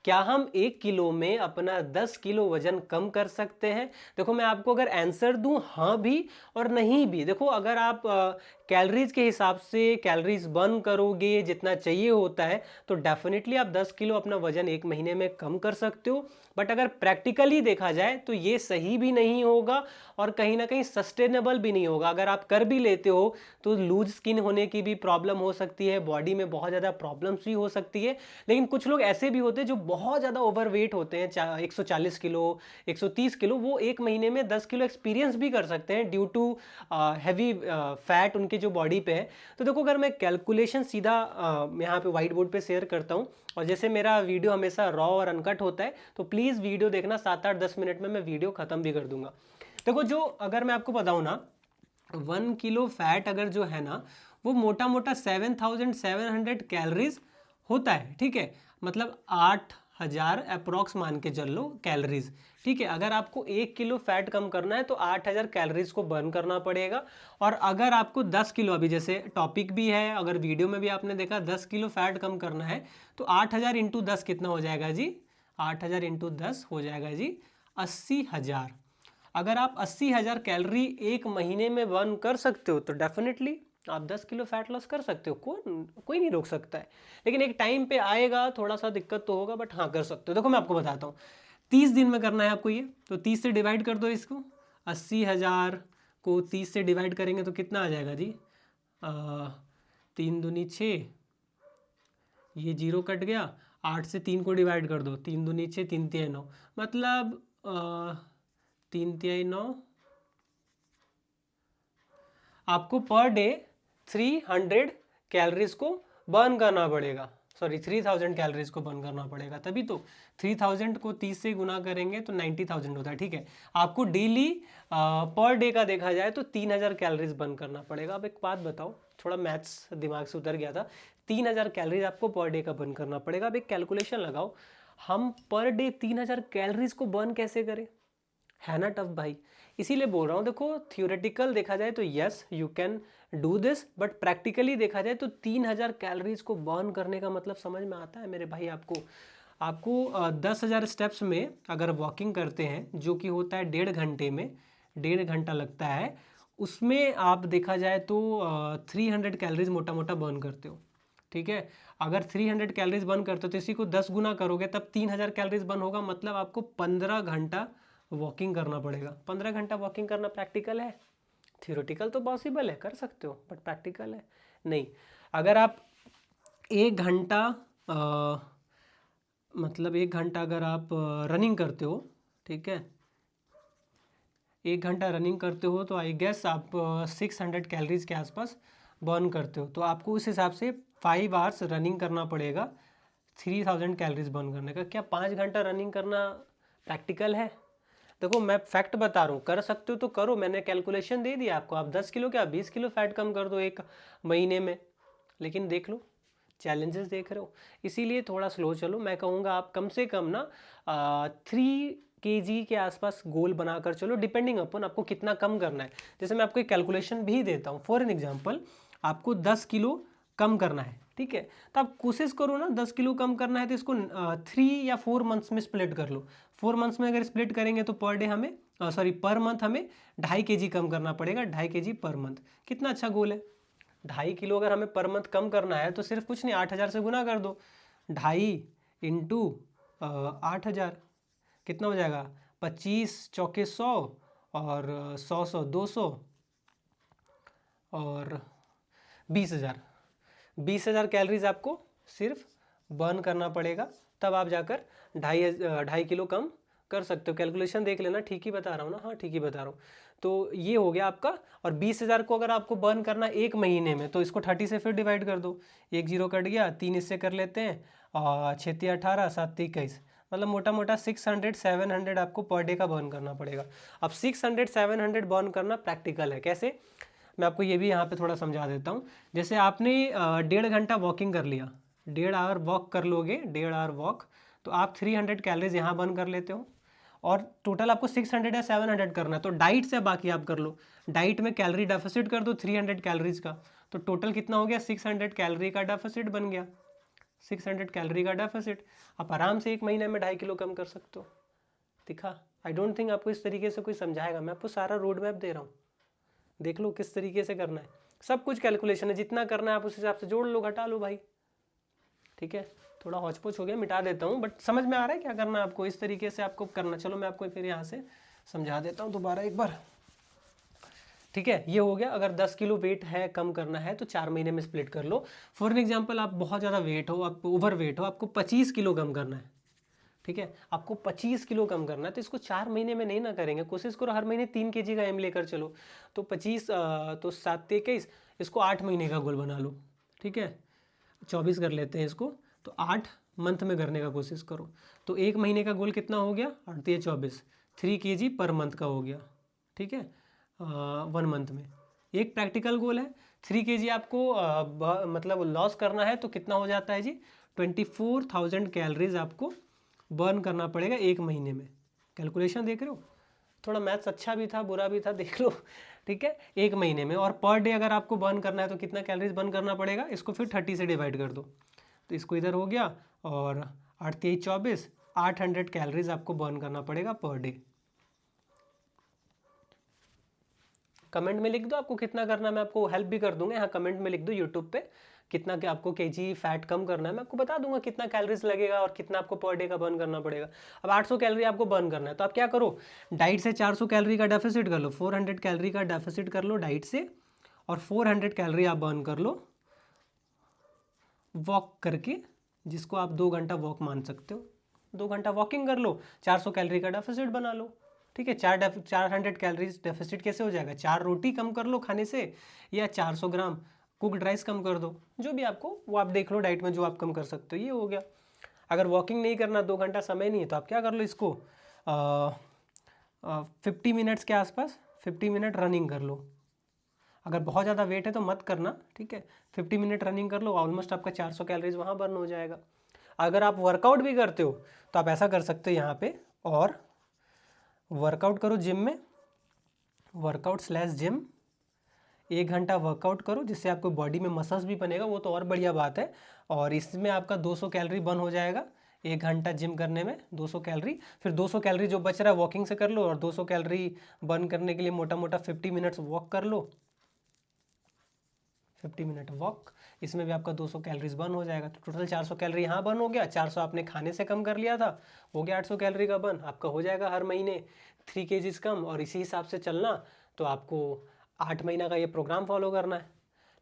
क्या हम 1 किलो में अपना 10 किलो वजन कम कर सकते हैं? देखो मैं आपको अगर आंसर दूं हाँ भी और नहीं भी। देखो अगर आप कैलोरीज के हिसाब से कैलोरीज बर्न करोगे जितना चाहिए होता है तो डेफिनेटली आप 10 किलो अपना वजन 1 महीने में कम कर सकते हो। बट अगर प्रैक्टिकली देखा जाए तो ये सही भी नहीं होगा और कहीं ना कहीं सस्टेनेबल भी नहीं होगा। अगर आप कर भी लेते हो तो लूज स्किन होने की भी प्रॉब्लम हो सकती है, बॉडी में बहुत ज़्यादा प्रॉब्लम्स भी हो सकती है। लेकिन कुछ लोग ऐसे भी होते हैं जो बहुत ज़्यादा ओवरवेट होते हैं, 140 किलो 130 किलो, वो 1 महीने में 10 किलो एक्सपीरियंस भी कर सकते हैं ड्यू टू हैवी फैट उनके जो बॉडी पे है। तो देखो अगर मैं कैलकुलेशन सीधा यहाँ पे व्हाइट बोर्ड पे शेयर करता हूँ, और जैसे मेरा वीडियो हमेशा रॉ और अनकट होता है तो प्लीज़ वीडियो देखना, 7-8-10 मिनट में मैं वीडियो ख़त्म भी कर दूंगा। देखो जो अगर मैं आपको बताऊँ ना, 1 किलो फैट अगर जो है ना वो मोटा मोटा 7,700 कैलोरीज होता है, ठीक है। मतलब 8,000 अप्रॉक्स मान के चल लो कैलोरीज, ठीक है। अगर आपको 1 किलो फैट कम करना है तो 8,000 कैलोरीज को बर्न करना पड़ेगा। और अगर आपको 10 किलो, अभी जैसे टॉपिक भी है, अगर वीडियो में भी आपने देखा 10 किलो फैट कम करना है तो 8,000 इंटू 10 कितना हो जाएगा जी? 8,000 इंटू 10 हो जाएगा जी 80,000। अगर आप 80,000 कैलोरी 1 महीने में बर्न कर सकते हो तो डेफिनेटली आप 10 किलो फैट लॉस कर सकते हो, कोई नहीं रोक सकता है। लेकिन एक टाइम पे आएगा, थोड़ा सा दिक्कत तो होगा, बट हाँ कर सकते हो। देखो मैं आपको बताता हूँ, 30 दिन में करना है आपको ये, तो 30 से डिवाइड कर दो इसको। 80,000 को 30 से डिवाइड करेंगे तो कितना आ जाएगा जी? 3×2=6, ये 0 कट गया। 8 से 3 को डिवाइड कर दो, 3×2=6, 3×3=9, मतलब 3×3=9। आपको पर डे 300 कैलोरीज को बर्न करना पड़ेगा, सॉरी 3,000 कैलोरीज को बर्न करना पड़ेगा, तभी तो 3,000 को 30 से गुना करेंगे तो 90,000 होता है, ठीक है। आपको डेली पर डे का देखा जाए तो 3,000 कैलोरीज बर्न करना पड़ेगा। अब एक बात बताओ, थोड़ा मैथ्स दिमाग से उतर गया था, 3,000 कैलोरीज आपको पर डे का बर्न करना पड़ेगा। अब एक कैलकुलेशन लगाओ, हम पर डे 3,000 कैलोरीज को बर्न कैसे करें? है ना टफ भाई। इसीलिए बोल रहा हूँ, देखो थियोरेटिकल देखा जाए तो yes you can do this, but practically देखा जाए तो 3,000 कैलोरीज को बर्न करने का मतलब समझ में आता है मेरे भाई आपको? आपको 10,000 स्टेप्स में अगर वॉकिंग करते हैं जो कि होता है 1.5 घंटे में, 1.5 घंटा लगता है, उसमें आप देखा जाए तो 300 कैलोरीज मोटा मोटा बर्न करते हो, ठीक है। अगर 300 कैलोरीज बर्न करते हो तो इसी को 10 गुना करोगे तब 3,000 कैलोरीज बर्न होगा, मतलब आपको 15 घंटा वॉकिंग करना पड़ेगा। 15 घंटा वॉकिंग करना प्रैक्टिकल है? थियोरेटिकल तो पॉसिबल है, कर सकते हो, बट प्रैक्टिकल है नहीं। अगर आप 1 घंटा मतलब 1 घंटा अगर आप रनिंग करते हो, ठीक है, 1 घंटा रनिंग करते हो तो आई गेस आप 600 कैलोरीज के आसपास बर्न करते हो, तो आपको उस हिसाब से 5 आवर्स रनिंग करना पड़ेगा 3,000 कैलोरीज बर्न करने का। क्या 5 घंटा रनिंग करना प्रैक्टिकल है? देखो मैं फैक्ट बता रहा हूँ, कर सकते हो तो करो, मैंने कैलकुलेशन दे दिया आपको। आप 10 किलो क्या 20 किलो फैट कम कर दो 1 महीने में, लेकिन देख लो चैलेंजेस देख रहे हो, इसीलिए थोड़ा स्लो चलो। मैं कहूँगा आप कम से कम ना 3 kg के आसपास गोल बनाकर चलो, डिपेंडिंग अपन आपको कितना कम करना है। जैसे मैं आपको एक कैलकुलेशन भी देता हूँ, फॉर एन एग्जाम्पल आपको 10 किलो कम करना है, ठीक है, तो आप कोशिश करो ना 10 किलो कम करना है तो इसको 3 या 4 मंथ्स में स्प्लिट कर लो। 4 मंथ्स में अगर स्प्लिट करेंगे तो पर डे हमें सॉरी पर मंथ हमें 2.5 kg कम करना पड़ेगा, 2.5 kg पर मंथ। कितना अच्छा गोल है। 2.5 किलो अगर हमें पर मंथ कम करना है तो सिर्फ कुछ नहीं, 8,000 से गुना कर दो, 2.5 इंटू 8,000 कितना हो जाएगा? 25×4 = 100 और 100 200 और 20,000। 20,000 कैलोरीज आपको सिर्फ बर्न करना पड़ेगा, तब आप जाकर 2.5 किलो कम कर सकते हो। कैलकुलेशन देख लेना, ठीक ही बता रहा हूँ ना? हाँ ठीक ही बता रहा हूँ। तो ये हो गया आपका। और 20,000 को अगर आपको बर्न करना 1 महीने में तो इसको 30 से फिर डिवाइड कर दो, 1 0 कट गया, 3 इससे कर लेते हैं, और 6 18, 7 21, मतलब मोटा मोटा 600-700 आपको पर डे का बर्न करना पड़ेगा। अब 600-700 बर्न करना प्रैक्टिकल है कैसे, मैं आपको ये भी यहाँ पे थोड़ा समझा देता हूँ। जैसे आपने 1.5 घंटा वॉकिंग कर लिया, 1.5 आवर वॉक कर लोगे, 1.5 आवर वॉक, तो आप 300 कैलोरीज यहाँ बर्न कर लेते हो, और टोटल आपको 600 या 700 करना है, तो डाइट से बाकी आप कर लो। डाइट में कैलोरी डेफिसिट कर दो 300 कैलोरीज का, तो टोटल कितना हो गया? 600 कैलोरी का डेफिसिट बन गया, 600 कैलोरी का डेफिसिट। आप आराम से 1 महीने में 2.5 किलो कम कर सकते हो। दिखा? आई डोंट थिंक आपको इस तरीके से कोई समझाएगा, मैं आपको सारा रोड मैप दे रहा हूँ, देख लो किस तरीके से करना है। सब कुछ कैलकुलेशन है, जितना करना है आप उस हिसाब से जोड़ लो, घटा लो भाई। ठीक है, थोड़ा हौच-पौच हो गया, मिटा देता हूँ, बट समझ में आ रहा है क्या करना है आपको, इस तरीके से आपको करना। चलो मैं आपको फिर यहाँ से समझा देता हूँ दोबारा एक बार। ठीक है, ये हो गया। अगर 10 किलो वेट है, कम करना है, तो 4 महीने में स्प्लिट कर लो। फॉर एन एग्जाम्पल, आप बहुत ज़्यादा वेट हो, आप ओवर वेट हो, आपको 25 किलो कम करना है। ठीक है, आपको 25 किलो कम करना है, तो इसको 4 महीने में नहीं ना करेंगे, कोशिश करो हर महीने 3 kg का एम लेकर चलो। तो 25 तो 7 21, इसको 8 महीने का गोल बना लो। ठीक है, 24 कर लेते हैं इसको, तो 8 मंथ में करने का कोशिश करो। तो 1 महीने का गोल कितना हो गया, 8 × 24, 3 kg पर मंथ का हो गया। ठीक है, 1 मंथ में। एक प्रैक्टिकल गोल है, 3 kg आपको मतलब लॉस करना है, तो कितना हो जाता है जी, 24,000 कैलोरीज आपको बर्न करना पड़ेगा 1 महीने में। कैलकुलेशन देख रहे हो, थोड़ा मैथ्स अच्छा भी था बुरा भी था, देख लो। ठीक है, 1 महीने में। और पर डे अगर आपको बर्न करना है तो कितना कैलोरीज बर्न करना पड़ेगा, इसको फिर 30 से डिवाइड कर दो, तो इसको इधर हो गया, और 8 × 23 24, 800 कैलोरीज आपको बर्न करना पड़ेगा पर डे। कमेंट में लिख दो आपको कितना करना है, मैं आपको हेल्प भी कर दूंगा। यहाँ कमेंट में लिख दो यूट्यूब पे कितना कि आपको केजी फैट कम करना है, मैं आपको बता दूंगा कितना कैलोरीज लगेगा और कितना आपको पर डे का बर्न करना पड़ेगा। अब 800 कैलोरी आपको बर्न करना है, तो आप क्या करो, डाइट से 400 कैलोरी का डेफिसिट कर लो, 400 कैलोरी का डेफिसिट कर लो डाइट से, और 400 कैलोरी आप बर्न कर लो वॉक करके, जिसको आप 2 घंटा वॉक मान सकते हो। 2 घंटा वॉकिंग कर लो, 400 कैलोरी का डेफिसिट बना लो। ठीक है, 400 कैलोरीज डेफिसिट कैसे हो जाएगा, 4 रोटी कम कर लो खाने से, या 400 ग्राम कुकड राइस कम कर दो, जो भी आपको, वो आप देख लो डाइट में जो आप कम कर सकते हो। ये हो गया। अगर वॉकिंग नहीं करना, 2 घंटा समय नहीं है, तो आप क्या कर लो, इसको 50 मिनट्स के आसपास 50 मिनट रनिंग कर लो। अगर बहुत ज़्यादा वेट है तो मत करना। ठीक है, 50 मिनट रनिंग कर लो, ऑलमोस्ट आपका 400 कैलोरीज वहाँ बर्न हो जाएगा। अगर आप वर्कआउट भी करते हो तो आप ऐसा कर सकते हो यहाँ पे, और वर्कआउट करो जिम में, वर्कआउट / जिम, 1 घंटा वर्कआउट करो, जिससे आपको बॉडी में मसल्स भी बनेगा, वो तो और बढ़िया बात है। और इसमें आपका 200 कैलोरी बर्न हो जाएगा 1 घंटा जिम करने में, 200 कैलोरी। फिर 200 कैलोरी जो बच रहा है वॉकिंग से कर लो, और 200 कैलोरी बर्न करने के लिए मोटा मोटा 50 मिनट्स वॉक कर लो, 50 मिनट वॉक, इसमें भी आपका 200 कैलोरीज बर्न हो जाएगा। तो टोटल 400 कैलोरी यहाँ बर्न हो गया, 400 आपने खाने से कम कर लिया था, हो गया 800 कैलोरी का बर्न आपका हो जाएगा हर महीने 3 kg कम। और इसी हिसाब से चलना, तो आपको 8 महीना का ये प्रोग्राम फॉलो करना है।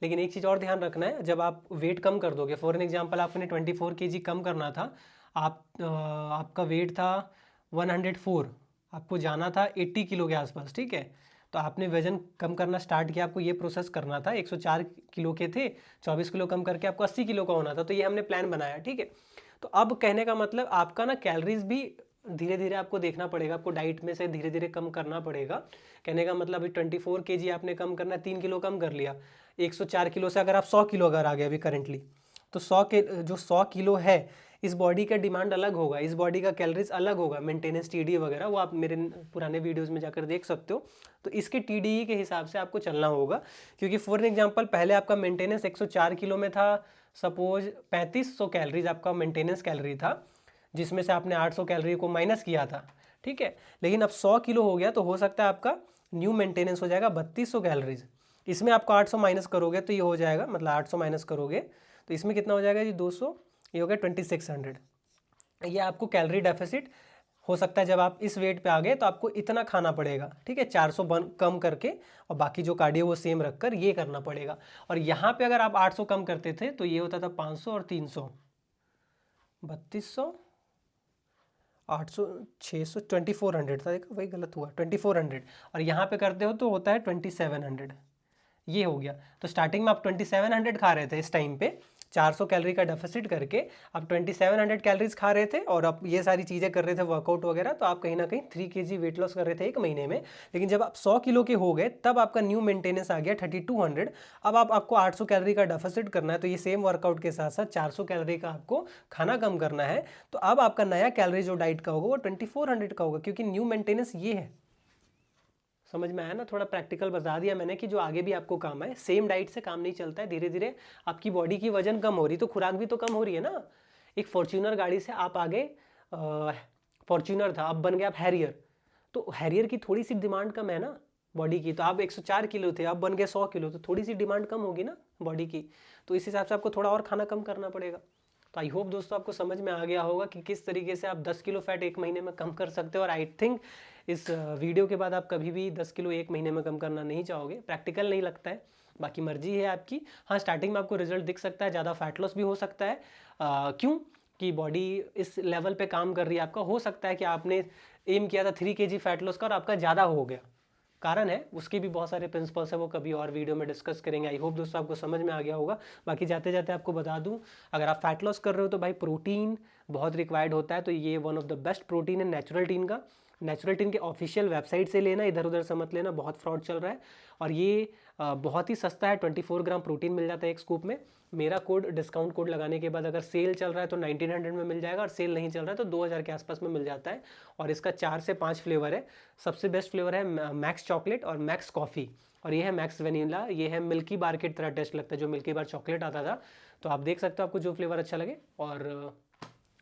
लेकिन एक चीज़ और ध्यान रखना है, जब आप वेट कम कर दोगे, फॉर एन एग्जाम्पल आपने 24 kg कम करना था, आपका वेट था 104, आपको जाना था 80 किलो के आसपास। ठीक है, तो आपने वजन कम करना स्टार्ट किया, आपको ये प्रोसेस करना था, 104 किलो के थे, 24 किलो कम करके आपको 80 किलो का होना था, तो ये हमने प्लान बनाया। ठीक है, तो अब कहने का मतलब आपका ना कैलोरीज भी धीरे धीरे आपको देखना पड़ेगा, आपको डाइट में से धीरे धीरे कम करना पड़ेगा। कहने का मतलब अभी 24 kg आपने कम करना है, 3 किलो कम कर लिया, 104 किलो से अगर आप 100 किलो अगर आ गए अभी करेंटली, तो 100 के जो 100 किलो है, इस बॉडी का डिमांड अलग होगा, इस बॉडी का कैलोरीज अलग होगा, मेंटेनेंस टीडी वगैरह, वो आप मेरे पुराने वीडियोस में जाकर देख सकते हो। तो इसके टीडीई के हिसाब से आपको चलना होगा, क्योंकि फॉर एग्जांपल पहले आपका मेंटेनेंस 104 किलो में था, सपोज 3500 कैलोरीज आपका मेंटेनेंस कैलोरी था, जिसमें से आपने 800 कैलोरी को माइनस किया था। ठीक है, लेकिन अब 100 किलो हो गया, तो हो सकता है आपका न्यू मेंटेनेंस हो जाएगा 3200 कैलोरीज। इसमें आपको 800 माइनस करोगे तो ये हो जाएगा, मतलब 800 माइनस करोगे तो इसमें कितना हो जाएगा जी, 200, ये हो गया 2600। ये आपको कैलोरी डेफिसिट हो सकता है, जब आप इस वेट पे आ गए तो आपको इतना खाना पड़ेगा। ठीक है, 400 कम करके, और बाकी जो कार्डियो वो सेम रखकर ये करना पड़ेगा। और यहाँ पे अगर आप 800 कम करते थे तो ये होता था 500 और 300, 3200, 800, 600, 2400 था, देखा वही गलत हुआ, 2400, और यहाँ पे करते हो तो होता है 2700। ये हो गया। तो स्टार्टिंग में आप 2700 खा रहे थे, इस टाइम पे 400 कैलोरी का डेफिसिट करके आप 2700 कैलोरीज खा रहे थे, और आप ये सारी चीज़ें कर रहे थे वर्कआउट वगैरह, तो आप कहीं ना कहीं 3 kg वेट लॉस कर रहे थे 1 महीने में। लेकिन जब आप 100 किलो के हो गए, तब आपका न्यू मेंटेनेंस आ गया 3200। अब आपको 800 कैलोरी का डेफिसिट करना है, तो ये सेम वर्कआउट के साथ साथ 400 कैलोरी का आपको खाना कम करना है। तो अब आपका नया कैलोरी जो डाइट का होगा वो 2400 का होगा, क्योंकि न्यू मेंटेनेंस ये है। समझ में आया ना, थोड़ा प्रैक्टिकल बता दिया मैंने कि जो आगे भी आपको काम है। सेम डाइट से काम नहीं चलता है, धीरे धीरे आपकी बॉडी की वजन कम हो रही तो खुराक भी तो कम हो रही है ना। एक फॉर्च्यूनर गाड़ी से आप आगे, फॉर्च्यूनर था अब बन गया आप हैरियर, तो हैरियर की थोड़ी सी डिमांड कम है ना बॉडी की। तो आप 104 किलो थे, आप बन गए 100 किलो, तो थोड़ी सी डिमांड कम होगी ना बॉडी की, तो इस हिसाब से आपको थोड़ा और खाना कम करना पड़ेगा। तो आई होप दोस्तों आपको समझ में आ गया होगा कि किस तरीके से आप 10 किलो फैट एक महीने में कम कर सकते हो। और आई थिंक इस वीडियो के बाद आप कभी भी 10 किलो एक महीने में कम करना नहीं चाहोगे, प्रैक्टिकल नहीं लगता है, बाकी मर्जी है आपकी। हाँ, स्टार्टिंग में आपको रिजल्ट दिख सकता है, ज़्यादा फैट लॉस भी हो सकता है। क्यों कि बॉडी इस लेवल पे काम कर रही है, आपका हो सकता है कि आपने एम किया था 3 kg फैट लॉस का और आपका ज़्यादा हो गया, कारण है उसके भी बहुत सारे प्रिंसिपल्स है, वो कभी और वीडियो में डिस्कस करेंगे। आई होप दोस्तों आपको समझ में आ गया होगा। बाकी जाते जाते आपको बता दूं, अगर आप फैट लॉस कर रहे हो तो भाई प्रोटीन बहुत रिक्वायर्ड होता है, तो ये one of the best protein है नेचुरल टीन का। नेचुरल टीन के ऑफिशियल वेबसाइट से लेना, इधर उधर से मत लेना, बहुत फ्रॉड चल रहा है। और ये बहुत ही सस्ता है, 24 ग्राम प्रोटीन मिल जाता है एक स्कूप में। मेरा कोड, डिस्काउंट कोड लगाने के बाद अगर सेल चल रहा है तो 1900 में मिल जाएगा, और सेल नहीं चल रहा है तो 2000 के आसपास में मिल जाता है। और इसका 4 से 5 फ्लेवर है। सबसे बेस्ट फ्लेवर है मैक्स चॉकलेट और मैक्स कॉफ़ी, और ये है मैक्स वेनिला। ये है मिल्की बार की तरह टेस्ट लगता है, जो मिल्की बार चॉकलेट आता था। तो आप देख सकते हो आपको जो फ्लेवर अच्छा लगे, और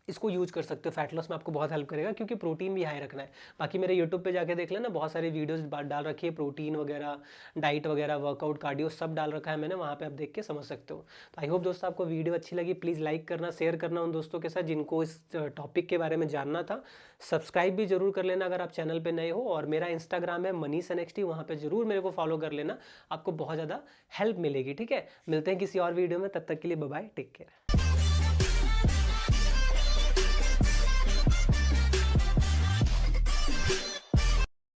इसको यूज कर सकते हो। फैट लॉस में आपको बहुत हेल्प करेगा, क्योंकि प्रोटीन भी हाई रखना है। बाकी मेरे यूट्यूब पे जाके देख लेना, बहुत सारे वीडियोस डाल रखी है, प्रोटीन वगैरह, डाइट वगैरह, वर्कआउट, कार्डियो सब डाल रखा है मैंने, वहाँ पे आप देख के समझ सकते हो। तो आई होप दोस्तों आपको वीडियो अच्छी लगी, प्लीज़ लाइक करना, शेयर करना उन दोस्तों के साथ जिनको इस टॉपिक के बारे में जानना था। सब्सक्राइब भी जरूर कर लेना अगर आप चैनल पर नए हो, और मेरा इंस्टाग्राम है मनीष NXT, वहाँ पर जरूर मेरे को फॉलो कर लेना, आपको बहुत ज़्यादा हेल्प मिलेगी। ठीक है, मिलते हैं किसी और वीडियो में, तब तक के लिए बाय बाय, टेक केयर।